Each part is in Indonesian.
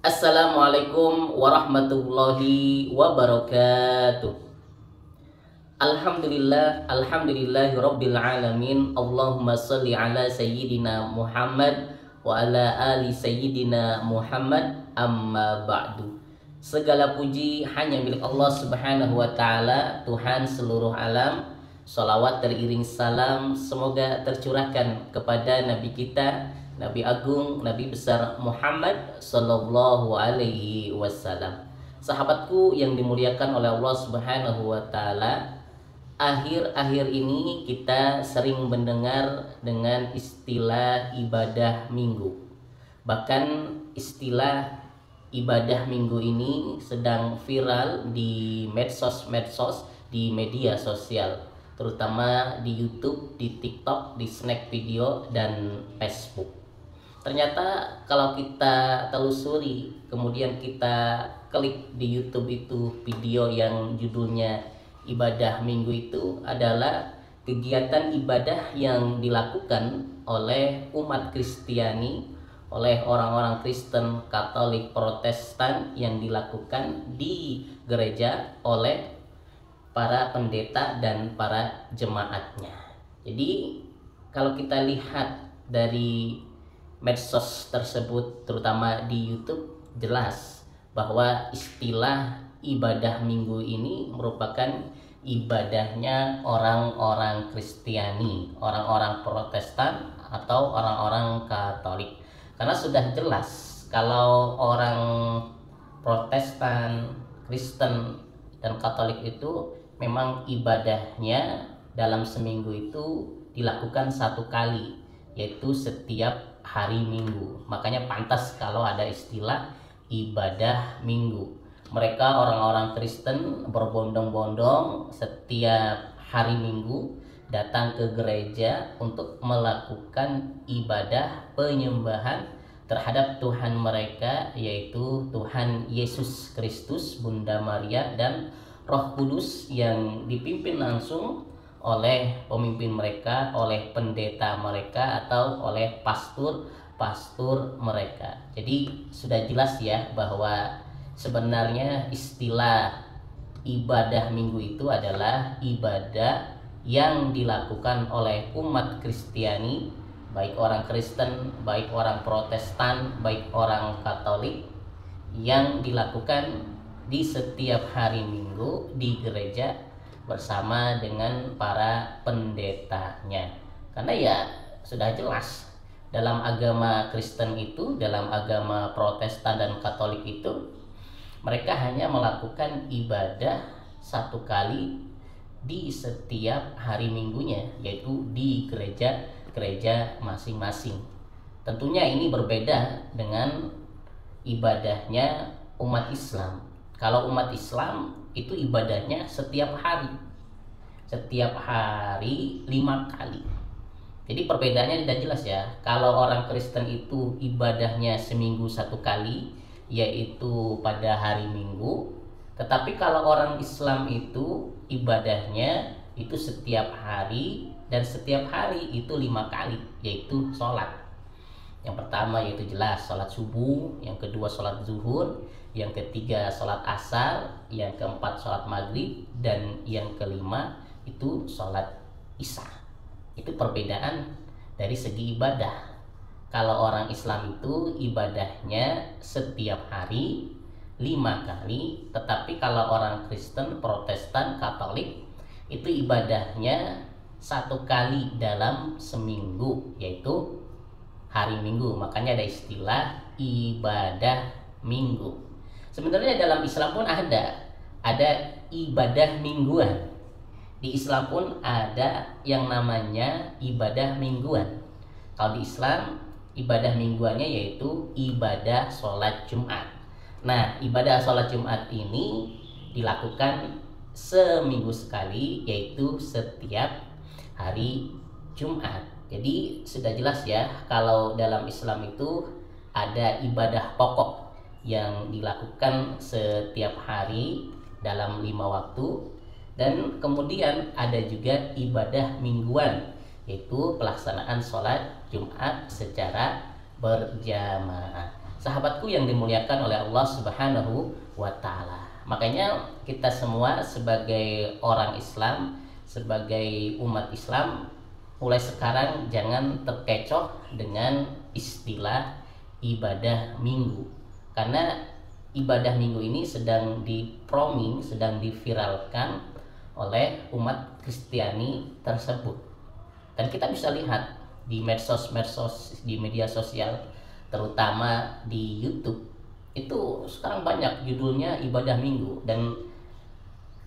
Assalamualaikum warahmatullahi wabarakatuh. Alhamdulillahi rabbil alamin. Allahumma shalli ala sayyidina Muhammad wa ala ali sayyidina Muhammad, amma ba'du. Segala puji hanya milik Allah Subhanahu wa taala, Tuhan seluruh alam. Sholawat teriring salam semoga tercurahkan kepada Nabi kita, Nabi Agung, Nabi besar Muhammad Sallallahu Alaihi Wasallam. Sahabatku yang dimuliakan oleh Allah Subhanahu Wa Taala, akhir-akhir ini kita sering mendengar dengan istilah ibadah minggu. Bahkan istilah ibadah minggu ini sedang viral di medsos-medsos, di media sosial, terutama di YouTube, di TikTok, di Snack Video, dan Facebook. Ternyata kalau kita telusuri, kemudian kita klik di YouTube itu video yang judulnya ibadah minggu, itu adalah kegiatan ibadah yang dilakukan oleh umat Kristiani, oleh orang-orang Kristen, Katolik, Protestan, yang dilakukan di gereja oleh para pendeta dan para jemaatnya. Jadi kalau kita lihat dari medsos tersebut, terutama di YouTube, jelas bahwa istilah ibadah minggu ini merupakan ibadahnya orang-orang Kristiani, orang-orang Protestan, atau orang-orang Katolik. Karena sudah jelas kalau orang Protestan, Kristen, dan Katolik itu memang ibadahnya dalam seminggu itu dilakukan satu kali, yaitu setiap hari Minggu. Makanya pantas kalau ada istilah ibadah minggu. Mereka orang-orang Kristen berbondong-bondong setiap hari Minggu datang ke gereja untuk melakukan ibadah penyembahan terhadap Tuhan mereka, yaitu Tuhan Yesus Kristus, Bunda Maria, dan Roh Kudus, yang dipimpin langsung oleh pemimpin mereka, oleh pendeta mereka, atau oleh pastor mereka. Jadi sudah jelas ya bahwa sebenarnya istilah ibadah minggu itu adalah ibadah yang dilakukan oleh umat Kristiani, baik orang Kristen, baik orang Protestan, baik orang Katolik, yang dilakukan di setiap hari Minggu di gereja bersama dengan para pendetanya. Karena ya sudah jelas dalam agama Kristen itu, dalam agama Protestan dan Katolik itu, mereka hanya melakukan ibadah satu kali di setiap hari Minggunya, yaitu di gereja masing-masing. Tentunya ini berbeda dengan ibadahnya umat Islam. Kalau umat Islam itu ibadahnya setiap hari 5 kali. Jadi perbedaannya tidak jelas ya. Kalau orang Kristen itu ibadahnya seminggu satu kali, yaitu pada hari Minggu. Tetapi kalau orang Islam itu ibadahnya itu setiap hari, dan setiap hari itu 5 kali, yaitu sholat. Yang pertama yaitu jelas sholat subuh, yang kedua sholat zuhur, yang ketiga sholat asar, yang keempat sholat maghrib, dan yang kelima itu sholat isya. Itu perbedaan dari segi ibadah. Kalau orang Islam itu ibadahnya setiap hari 5 kali, tetapi kalau orang Kristen, Protestan, Katolik itu ibadahnya satu kali dalam seminggu, yaitu hari Minggu. Makanya ada istilah ibadah minggu. Sebenarnya dalam Islam pun ada ibadah mingguan. Di Islam pun ada yang namanya ibadah mingguan. Kalau di Islam ibadah mingguannya yaitu ibadah sholat Jumat. Nah, ibadah sholat Jumat ini dilakukan seminggu sekali, yaitu setiap hari Jumat. Jadi sudah jelas ya, kalau dalam Islam itu ada ibadah pokok yang dilakukan setiap hari dalam 5 waktu, dan kemudian ada juga ibadah mingguan, yaitu pelaksanaan sholat Jumat secara berjamaah. sahabatku yang dimuliakan oleh Allah Subhanahu wa taala. Makanya kita semua sebagai orang Islam, sebagai umat Islam, mulai sekarang jangan terkecoh dengan istilah ibadah minggu. Karena ibadah minggu ini sedang diproming, sedang diviralkan oleh umat Kristiani tersebut. Dan kita bisa lihat di medsos-medsos, di media sosial, terutama di YouTube, itu sekarang banyak judulnya ibadah minggu. Dan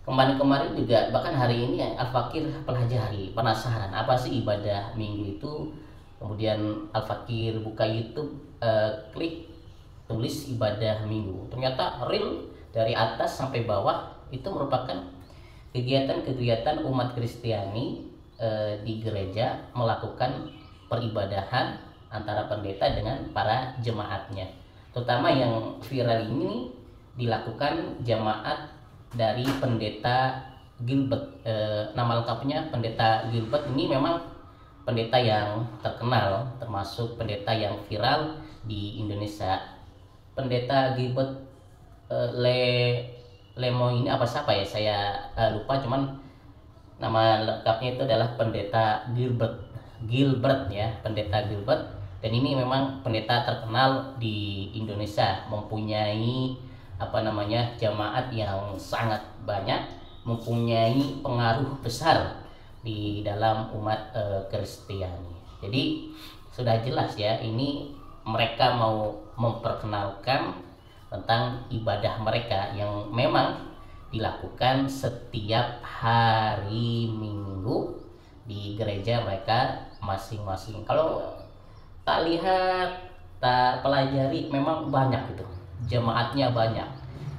kemarin-kemarin juga, bahkan hari ini Al-Fakir pelajari, penasaran apa sih ibadah minggu itu. Kemudian Al-Fakir buka YouTube, klik tulis ibadah minggu. Ternyata real dari atas sampai bawah itu merupakan kegiatan-kegiatan umat Kristiani di gereja melakukan peribadahan antara pendeta dengan para jemaatnya. Terutama yang viral ini dilakukan jemaat dari pendeta Gilbert. Nama lengkapnya pendeta Gilbert. Ini memang pendeta yang terkenal, termasuk pendeta yang viral di Indonesia. Pendeta Gilbert Lemo ini apa siapa ya, saya lupa, cuman nama lengkapnya itu adalah pendeta Gilbert ya, pendeta Gilbert. Dan ini memang pendeta terkenal di Indonesia, mempunyai jamaat yang sangat banyak, mempunyai pengaruh besar di dalam umat Kristiani. Jadi sudah jelas ya, ini mereka mau memperkenalkan tentang ibadah mereka yang memang dilakukan setiap hari Minggu di gereja mereka masing-masing. Kalau tak lihat, tak pelajari, memang banyak itu, jemaatnya banyak,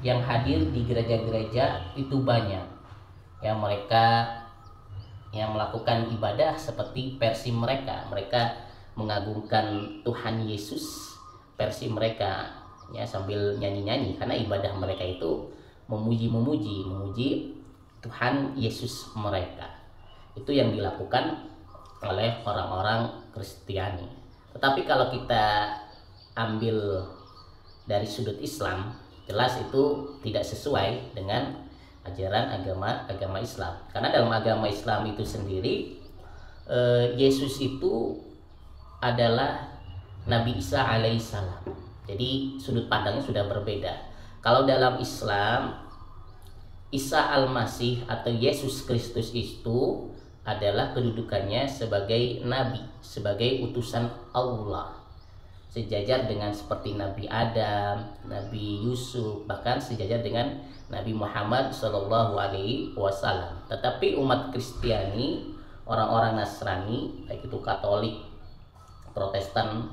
yang hadir di gereja-gereja itu banyak, yang mereka yang melakukan ibadah seperti versi mereka mengagungkan Tuhan Yesus versi mereka ya, sambil nyanyi-nyanyi, karena ibadah mereka itu memuji Tuhan Yesus mereka. Itu yang dilakukan oleh orang-orang Kristiani. Tetapi kalau kita ambil dari sudut Islam, jelas itu tidak sesuai dengan ajaran agama Islam. Karena dalam agama Islam itu sendiri, Yesus itu adalah Nabi Isa alaihissalam. Jadi sudut pandangnya sudah berbeda. Kalau dalam Islam, Isa al-Masih atau Yesus Kristus itu adalah kedudukannya sebagai nabi, sebagai utusan Allah, sejajar dengan seperti Nabi Adam, Nabi Yusuf, bahkan sejajar dengan Nabi Muhammad SAW. Tetapi umat Kristiani, orang-orang Nasrani, baik itu Katolik, Protestan,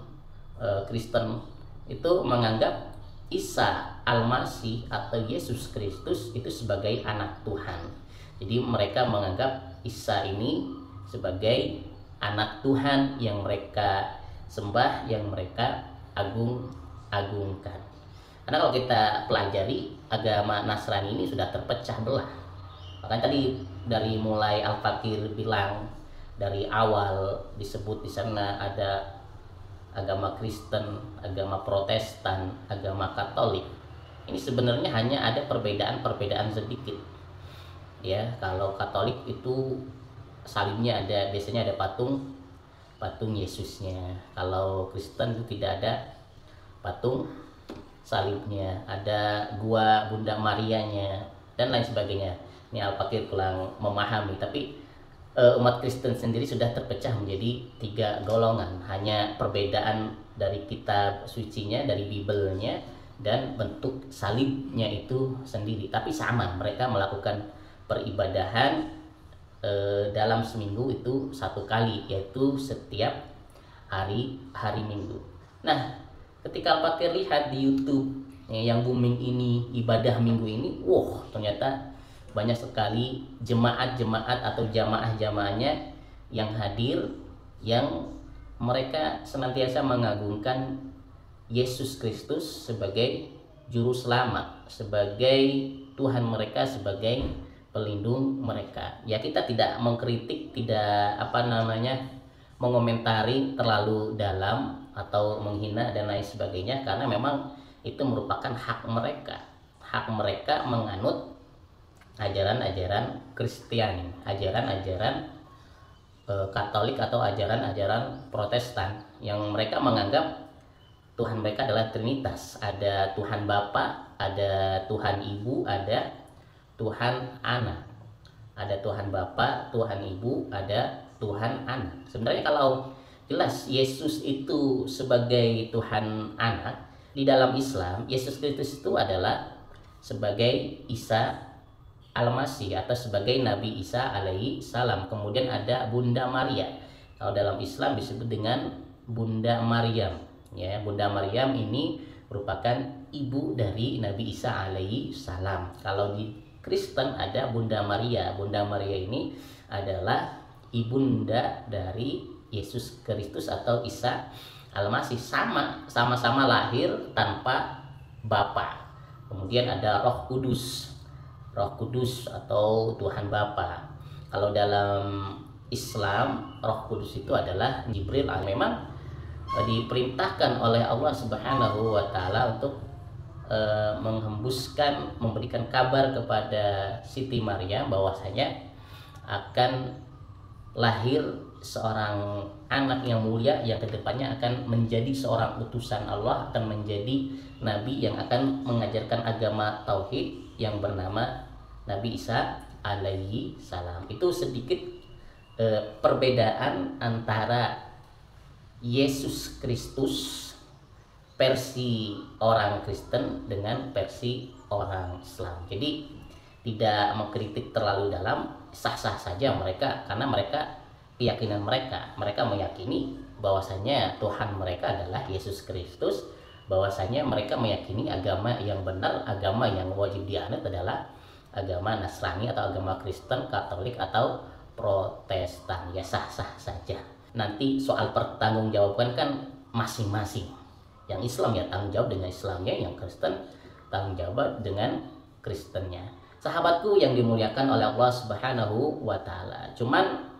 Kristen, itu menganggap Isa al-Masih atau Yesus Kristus itu sebagai anak Tuhan. Jadi mereka menganggap Isa ini sebagai anak Tuhan yang mereka sembah, yang mereka agungkan. Karena kalau kita pelajari, agama Nasrani ini sudah terpecah belah. Bahkan tadi dari mulai Al-Fakir bilang, dari awal disebut di sana ada agama Kristen, agama Protestan, agama Katolik. Ini sebenarnya hanya ada perbedaan sedikit. Ya, kalau Katolik itu salibnya ada, biasanya ada patung Yesusnya. Kalau Kristen itu tidak ada patung salibnya, ada gua Bunda Marianya dan lain sebagainya. Ini Al-Fakir kurang memahami, tapi umat Kristen sendiri sudah terpecah menjadi 3 golongan. Hanya perbedaan dari kitab sucinya, dari Bibelnya, dan bentuk salibnya itu sendiri. Tapi sama, mereka melakukan peribadahan dalam seminggu itu 1 kali, yaitu setiap hari Minggu. Nah, ketika Al-Fakir lihat di YouTube yang booming ini, ibadah minggu ini, ternyata banyak sekali jemaat-jemaat atau jamaah-jamaahnya yang hadir, yang mereka senantiasa mengagungkan Yesus Kristus sebagai juru selamat, sebagai Tuhan mereka, sebagai pelindung mereka. Ya, kita tidak mengkritik, tidak mengomentari terlalu dalam atau menghina dan lain sebagainya, karena memang itu merupakan hak mereka menganut ajaran-ajaran Kristiani, ajaran-ajaran Katolik atau ajaran-ajaran Protestan yang mereka menganggap Tuhan mereka adalah Trinitas, ada Tuhan Bapa, ada Tuhan Ibu, ada Tuhan Anak, ada Tuhan Bapa, Tuhan Ibu, ada Tuhan Anak. Sebenarnya kalau jelas Yesus itu sebagai Tuhan Anak, di dalam Islam Yesus Kristus itu adalah sebagai Isa Al-Masih atau sebagai Nabi Isa alaihi salam. Kemudian ada Bunda Maria. Kalau dalam Islam disebut dengan Bunda Maryam. Ya, Bunda Maryam ini merupakan ibu dari Nabi Isa alaihi salam. Kalau di Kristen ada Bunda Maria. Bunda Maria ini adalah ibunda dari Yesus Kristus atau Isa Al-Masih, sama-sama lahir tanpa bapa. Kemudian ada Roh Kudus atau Tuhan Bapa. Kalau dalam Islam Roh Kudus itu adalah Jibril. Memang diperintahkan oleh Allah Subhanahu wa taala untuk memberikan kabar kepada Siti Maryam bahwasanya akan lahir seorang anak yang mulia yang kedepannya akan menjadi seorang utusan Allah, akan menjadi nabi yang akan mengajarkan agama tauhid yang bernama Nabi Isa alaihi salam. Itu sedikit perbedaan antara Yesus Kristus versi orang Kristen dengan versi orang Islam. Jadi tidak mengkritik terlalu dalam, sah-sah saja mereka, karena keyakinan mereka meyakini bahwasanya Tuhan mereka adalah Yesus Kristus, bahwasanya mereka meyakini agama yang benar, agama yang wajib dianut adalah agama Nasrani atau agama Kristen, Katolik atau Protestan. Ya sah-sah saja. Nanti soal pertanggungjawaban kan masing-masing. Yang Islam ya tanggung jawab dengan Islamnya, yang Kristen tanggung jawab dengan Kristennya. Sahabatku yang dimuliakan oleh Allah Subhanahu wa taala. Cuman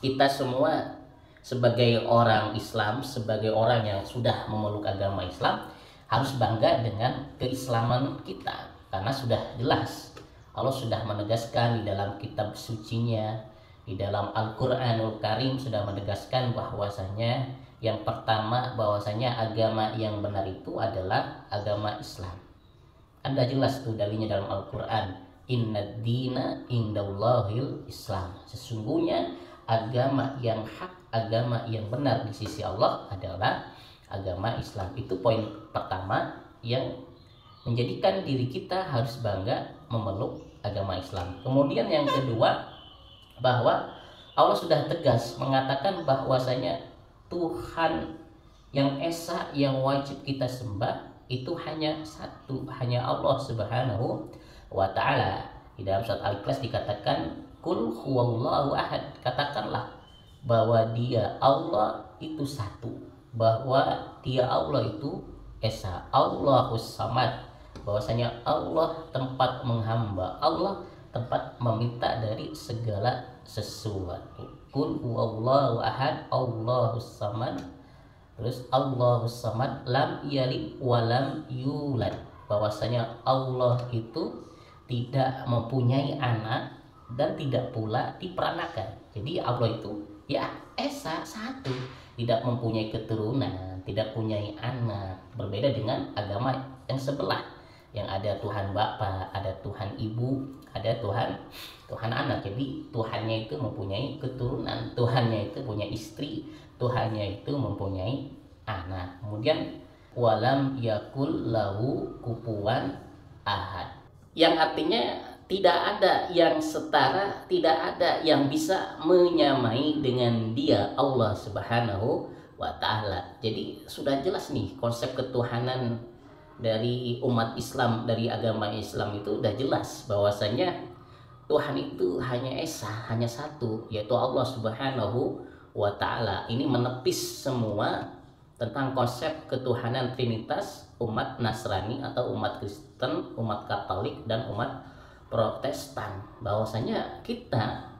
kita semua sebagai orang Islam, sebagai orang yang sudah memeluk agama Islam, harus bangga dengan keislaman kita, karena sudah jelas Allah sudah menegaskan di dalam kitab sucinya, di dalam Al-Quranul Karim sudah menegaskan bahwasanya yang pertama, bahwasanya agama yang benar itu adalah agama Islam. Anda jelas tuh dalilnya dalam Al-Quran, innad dina indallahil Islam. Sesungguhnya agama yang hak, agama yang benar di sisi Allah adalah agama Islam. Itu poin pertama yang menjadikan diri kita harus bangga memeluk agama Islam. Kemudian yang kedua, bahwa Allah sudah tegas mengatakan bahwasanya Tuhan yang esa, yang wajib kita sembah itu hanya satu, hanya Allah Subhanahu wa taala. Di dalam surat Al-Ikhlas dikatakan Qul huwallahu ahad, katakanlah bahwa dia Allah itu satu, bahwa dia Allah itu esa, Allahus samad, bahwasanya Allah tempat menghamba, Allah tempat meminta dari segala sesuatu. Qul huwallahu ahad, Allahus samad, terus Allahus samad lam yalid walam yulad, bahwasanya Allah itu tidak mempunyai anak dan tidak pula diperanakan. Jadi Allah itu ya esa, satu, tidak mempunyai keturunan, tidak mempunyai anak. Berbeda dengan agama yang sebelah, yang ada Tuhan Bapa, ada Tuhan Ibu, ada Tuhan Anak. Jadi Tuhannya itu mempunyai keturunan, Tuhannya itu punya istri, Tuhannya itu mempunyai anak. Kemudian walam yakul lahu kufuwan ahad, yang artinya tidak ada yang setara, tidak ada yang bisa menyamai dengan dia, Allah Subhanahu wa taala. Jadi sudah jelas nih konsep ketuhanan dari umat Islam, dari agama Islam itu udah jelas bahwasanya Tuhan itu hanya esa, hanya satu, yaitu Allah Subhanahu wa taala. Ini menepis semua tentang konsep ketuhanan Trinitas umat Nasrani atau umat Kristen, umat Katolik dan umat Protestan. Bahwasanya kita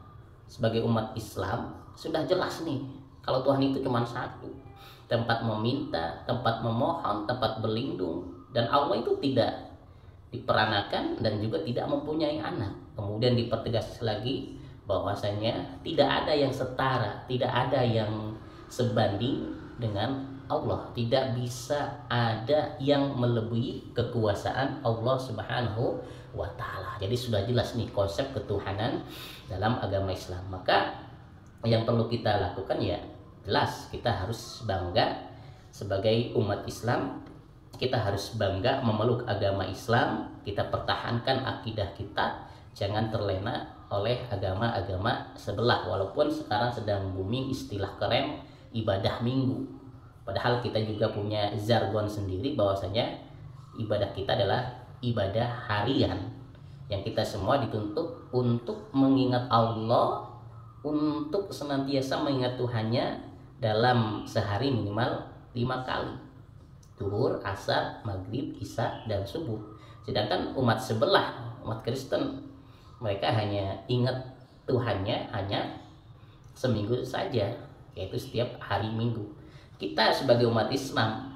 sebagai umat Islam sudah jelas nih kalau Tuhan itu cuma satu. tempat meminta, tempat memohon, tempat berlindung, dan Allah itu tidak diperanakan dan juga tidak mempunyai anak. Kemudian dipertegas lagi bahwasanya tidak ada yang setara, tidak ada yang sebanding dengan Allah, tidak bisa ada yang melebihi kekuasaan Allah Subhanahu wa taala. Jadi sudah jelas nih konsep ketuhanan dalam agama Islam. Maka yang perlu kita lakukan ya jelas kita harus bangga sebagai umat Islam. Kita harus bangga memeluk agama Islam, kita pertahankan akidah kita, jangan terlena oleh agama-agama sebelah. Walaupun sekarang sedang booming istilah keren ibadah minggu, padahal kita juga punya jargon sendiri bahwasanya ibadah kita adalah ibadah harian, yang kita semua dituntut untuk mengingat Allah, untuk senantiasa mengingat Tuhannya dalam sehari minimal 5 kali, zuhur, asar, maghrib, isya, dan subuh. Sedangkan umat sebelah, umat Kristen, mereka hanya ingat Tuhannya hanya seminggu saja, yaitu setiap hari Minggu. Kita sebagai umat Islam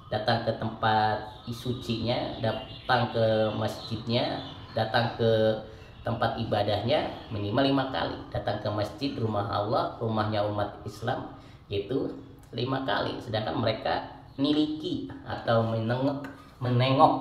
datang ke tempat sucinya, datang ke masjidnya, datang ke tempat ibadahnya minimal 5 kali. Datang ke masjid, rumah Allah, rumahnya umat Islam, yaitu 5 kali. Sedangkan mereka miliki atau menengok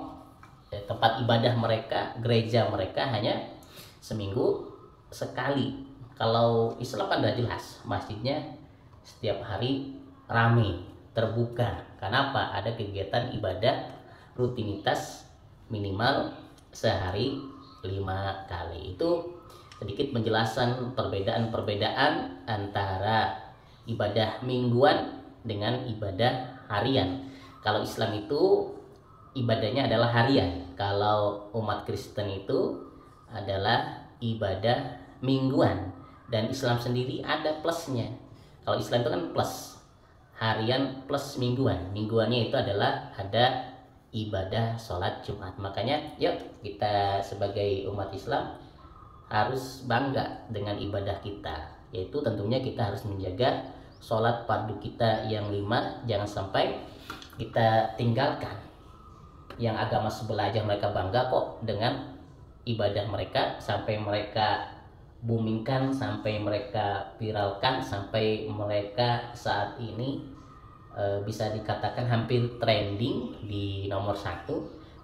tempat ibadah mereka, gereja mereka hanya seminggu sekali. Kalau Islam kan udah jelas, masjidnya setiap hari rame, terbuka. Kenapa? Ada kegiatan ibadah rutinitas minimal sehari 5 kali. Itu sedikit penjelasan perbedaan-perbedaan antara ibadah mingguan dengan ibadah harian. Kalau Islam itu ibadahnya adalah harian, kalau umat Kristen itu adalah ibadah mingguan. Dan Islam sendiri ada plusnya. Kalau Islam itu kan plus, harian plus mingguan. Mingguannya itu adalah ada ibadah sholat Jumat. Makanya yuk kita sebagai umat Islam harus bangga dengan ibadah kita, yaitu tentunya kita harus menjaga sholat fardu kita yang 5, jangan sampai kita tinggalkan. Yang agama sebelah aja mereka bangga kok dengan ibadah mereka, sampai mereka boomingkan, sampai mereka viralkan, sampai mereka saat ini bisa dikatakan hampir trending di nomor 1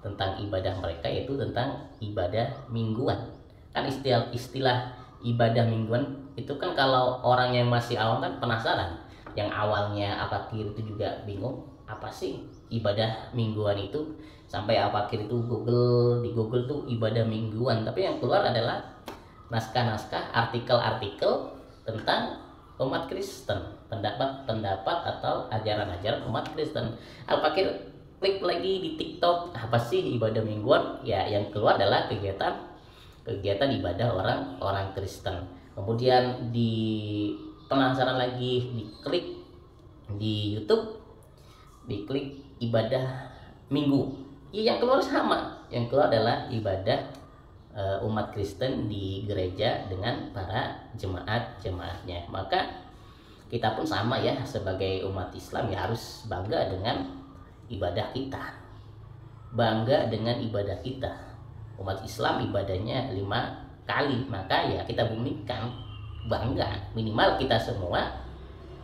tentang ibadah mereka, yaitu tentang ibadah mingguan. Kan istilah ibadah mingguan itu kan kalau orang yang masih awam kan penasaran, yang awalnya Apakir itu juga bingung apa sih ibadah mingguan itu, sampai Apakir itu di Google tuh ibadah mingguan, tapi yang keluar adalah naskah-naskah, artikel-artikel tentang umat Kristen, pendapat-pendapat atau ajaran-ajaran umat Kristen. Apakir klik lagi di TikTok, apa sih ibadah mingguan? Ya, yang keluar adalah kegiatan ibadah orang Kristen. Kemudian di penasaran lagi, diklik di YouTube, diklik ibadah minggu. Ya, yang keluar sama, yang keluar adalah ibadah umat Kristen di gereja dengan para jemaat-jemaatnya. Maka kita pun sama ya, sebagai umat Islam ya harus bangga dengan ibadah kita, bangga dengan ibadah kita. Umat Islam ibadahnya 5 kali, maka ya kita bumikan bangga, minimal kita semua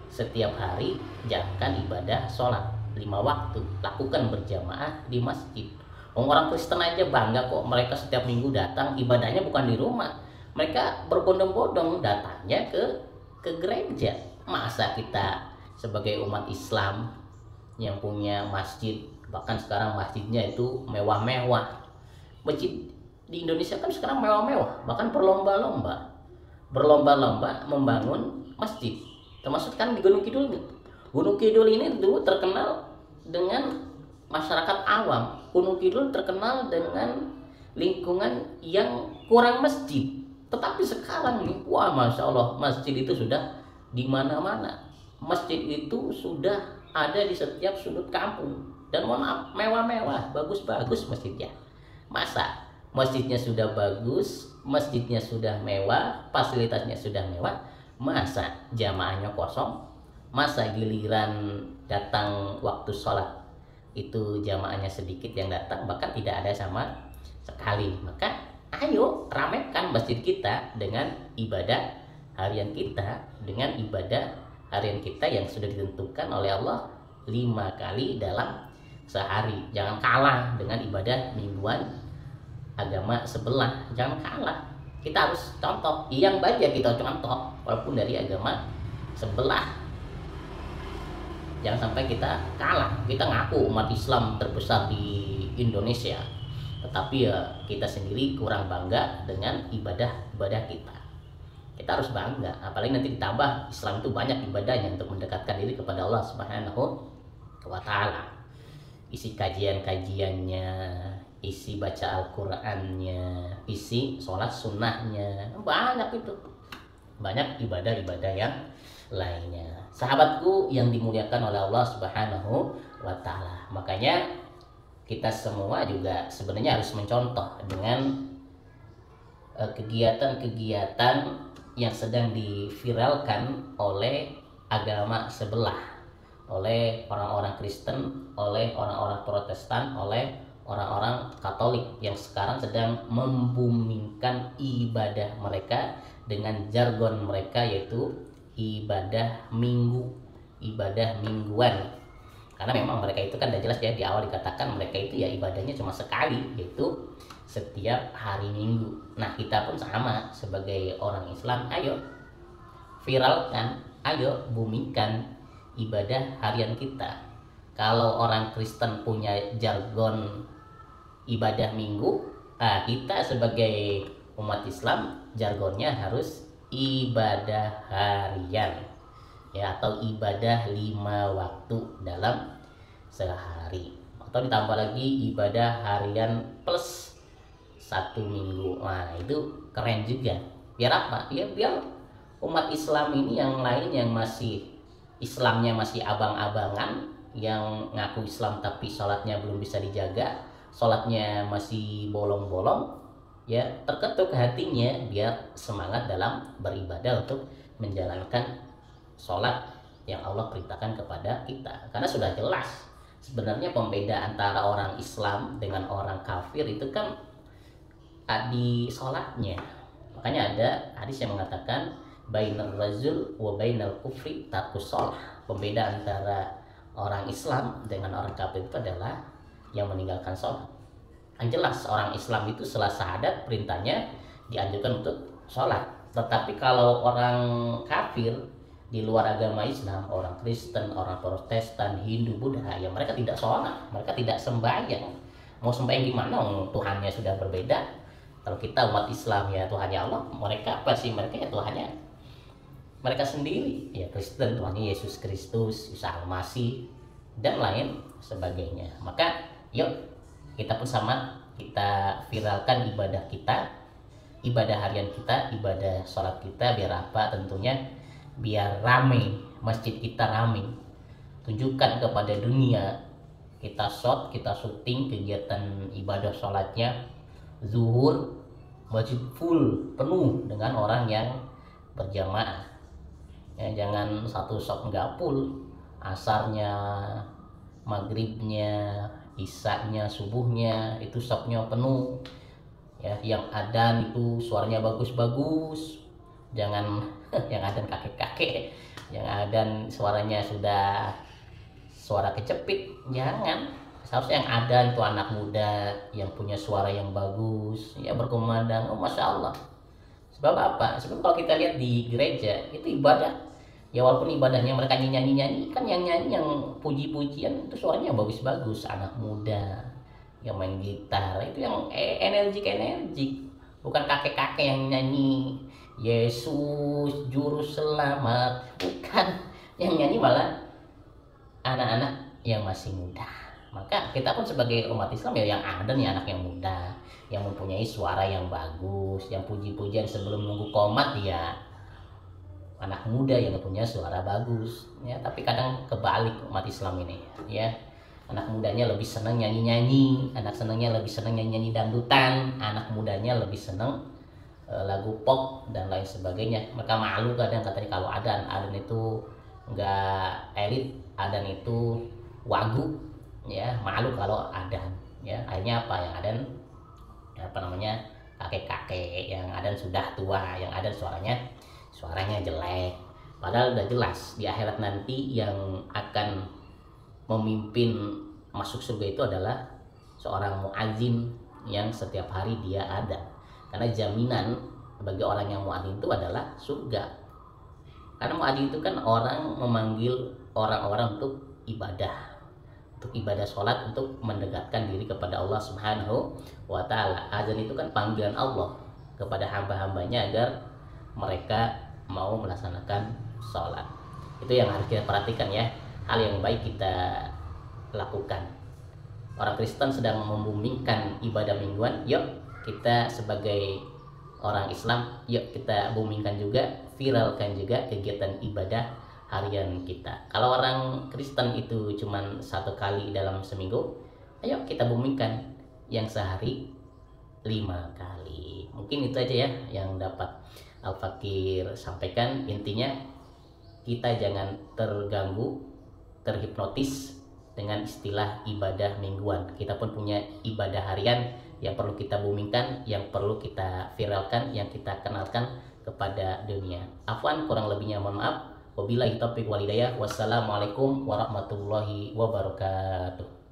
setiap hari jalankan ibadah sholat 5 waktu, lakukan berjamaah di masjid. Orang Kristen aja bangga kok, mereka setiap minggu datang, ibadahnya bukan di rumah, mereka berbondong-bondong datangnya ke gereja. Masa kita sebagai umat Islam yang punya masjid, bahkan sekarang masjidnya itu mewah-mewah. Masjid di Indonesia kan sekarang mewah-mewah, bahkan berlomba-lomba membangun masjid. Termasuk kan di Gunung Kidul nih. Gunung Kidul ini dulu terkenal dengan masyarakat awam. Gunung Kidul terkenal dengan lingkungan yang kurang masjid. Tetapi sekarang nih, wah Masya Allah, masjid itu sudah di mana-mana. Masjid itu sudah ada di setiap sudut kampung. Dan mohon maaf, mewah-mewah, bagus-bagus masjidnya. Masa masjidnya sudah bagus, masjidnya sudah mewah, fasilitasnya sudah mewah, masa jamaahnya kosong? masa giliran datang waktu sholat itu jamaahnya sedikit yang datang, bahkan tidak ada sama sekali. Maka ayo ramaikan masjid kita dengan ibadah harian kita, dengan ibadah harian kita yang sudah ditentukan oleh Allah 5 kali dalam sehari. Jangan kalah dengan ibadah mingguan agama sebelah, jangan kalah. Kita harus contoh, yang baca kita contoh walaupun dari agama sebelah. Jangan sampai kita kalah. Kita ngaku umat Islam terbesar di Indonesia, tetapi ya kita sendiri kurang bangga dengan ibadah kita. Kita harus bangga, apalagi nanti ditambah Islam itu banyak ibadahnya untuk mendekatkan diri kepada Allah Subhanahu wa Ta'ala. Isi kajian-kajiannya, isi baca Al-Qur'annya, isi sholat sunnahnya, banyak itu. Banyak ibadah-ibadah yang lainnya. Sahabatku yang dimuliakan oleh Allah Subhanahu wa Ta'ala. Makanya kita semua juga sebenarnya harus mencontoh dengan kegiatan-kegiatan yang sedang diviralkan oleh agama sebelah, oleh orang-orang Kristen, oleh orang-orang Protestan, oleh orang-orang Katolik yang sekarang sedang membumingkan ibadah mereka dengan jargon mereka, yaitu ibadah minggu, ibadah mingguan. Karena memang mereka itu kan udah jelas ya, di awal dikatakan mereka itu ya ibadahnya cuma sekali, yaitu setiap hari Minggu. Nah, kita pun sama sebagai orang Islam, ayo viralkan, ayo boomingkan ibadah harian kita. Kalau orang Kristen punya jargon ibadah minggu, nah kita sebagai umat Islam jargonnya harus ibadah harian, ya, atau ibadah 5 waktu dalam sehari, atau ditambah lagi ibadah harian plus 1 minggu. Nah itu keren juga. Biar apa? Ya biar umat Islam ini yang lain yang masih Islamnya masih abang-abangan, yang ngaku Islam tapi sholatnya belum bisa dijaga, sholatnya masih bolong-bolong, ya terketuk hatinya biar semangat dalam beribadah untuk menjalankan sholat yang Allah perintahkan kepada kita. Karena sudah jelas sebenarnya pembeda antara orang Islam dengan orang kafir itu kan di sholatnya. Makanya ada hadis yang mengatakan bainal rajul wa bainal kufri tarkus sholah. Pembeda antara orang Islam dengan orang kafir itu adalah yang meninggalkan sholat. Yang jelas orang Islam itu setelah syahadat perintahnya dianjurkan untuk sholat. Tetapi kalau orang kafir di luar agama Islam, orang Kristen, orang Protestan, Hindu, Buddha, ya mereka tidak sholat, mereka tidak sembahyang. Mau sembahyang gimana? Tuhannya sudah berbeda. Kalau kita umat Islam ya Tuhannya Allah, mereka apa sih? Mereka ya Tuhannya mereka sendiri. Ya Kristen Tuhannya Yesus Kristus, Isa Al-Masih, dan lain sebagainya. Maka yuk kita pun sama, kita viralkan ibadah kita, ibadah harian kita, ibadah sholat kita. Biar apa? Tentunya biar rame, masjid kita rame, tunjukkan kepada dunia kita kita syuting kegiatan ibadah sholatnya zuhur, masjid full penuh dengan orang yang berjamaah, ya jangan satu shot nggak full, asarnya, maghribnya, isanya, subuhnya itu shopnya penuh, ya yang adzan itu suaranya bagus-bagus, jangan yang adzan kakek-kakek, yang adzan suaranya sudah suara kecepit, jangan. Seharusnya yang adzan itu anak muda yang punya suara yang bagus, ya berkumandang, oh masya Allah. Sebab apa? Sebab kalau kita lihat di gereja itu ibadah, ya walaupun ibadahnya mereka nyanyi-nyanyi, kan yang nyanyi yang puji-pujian itu suaranya bagus-bagus, anak muda yang main gitar itu yang energik, bukan kakek-kakek yang nyanyi Yesus juru selamat, bukan. Yang nyanyi malah anak-anak yang masih muda. Maka kita pun sebagai umat Islam ya yang ada nih anak yang muda, yang mempunyai suara yang bagus, yang puji-pujian sebelum nunggu komat, ya anak muda yang punya suara bagus, ya. Tapi kadang kebalik umat Islam ini, ya anak mudanya lebih senang nyanyi-nyanyi, anak senangnya lebih senang nyanyi-nyanyi dangdutan, anak mudanya lebih senang lagu pop dan lain sebagainya. Mereka malu kadang katanya kalau adzan itu nggak elit, adan itu wagu, ya malu kalau adan, ya akhirnya apa, yang adan apa namanya, kakek-kakek, yang adan sudah tua, yang adan suaranya jelek. Padahal udah jelas di akhirat nanti yang akan memimpin masuk surga itu adalah seorang muadzin yang setiap hari dia ada, karena jaminan bagi orang yang muadzin itu adalah surga. Karena muadzin itu kan orang memanggil orang-orang untuk ibadah sholat, untuk mendekatkan diri kepada Allah Subhanahu wa Ta'ala. Azan itu kan panggilan Allah kepada hamba-hambanya agar mereka mau melaksanakan sholat. Itu yang harus kita perhatikan ya, hal yang baik kita lakukan. Orang Kristen sedang membumingkan ibadah mingguan, yuk kita sebagai orang Islam, yuk kita boomingkan juga, viralkan juga kegiatan ibadah harian kita. Kalau orang Kristen itu cuman 1 kali dalam seminggu, ayo kita boomingkan yang sehari 5 kali. Mungkin itu aja ya yang dapat Al-Fakir sampaikan. Intinya kita jangan terganggu, terhipnotis dengan istilah ibadah mingguan. Kita pun punya ibadah harian yang perlu kita boomingkan, yang perlu kita viralkan, yang kita kenalkan kepada dunia. Afwan, kurang lebihnya mohon maaf. Wabillahi taufiq wal hidayah. Wassalamualaikum warahmatullahi wabarakatuh.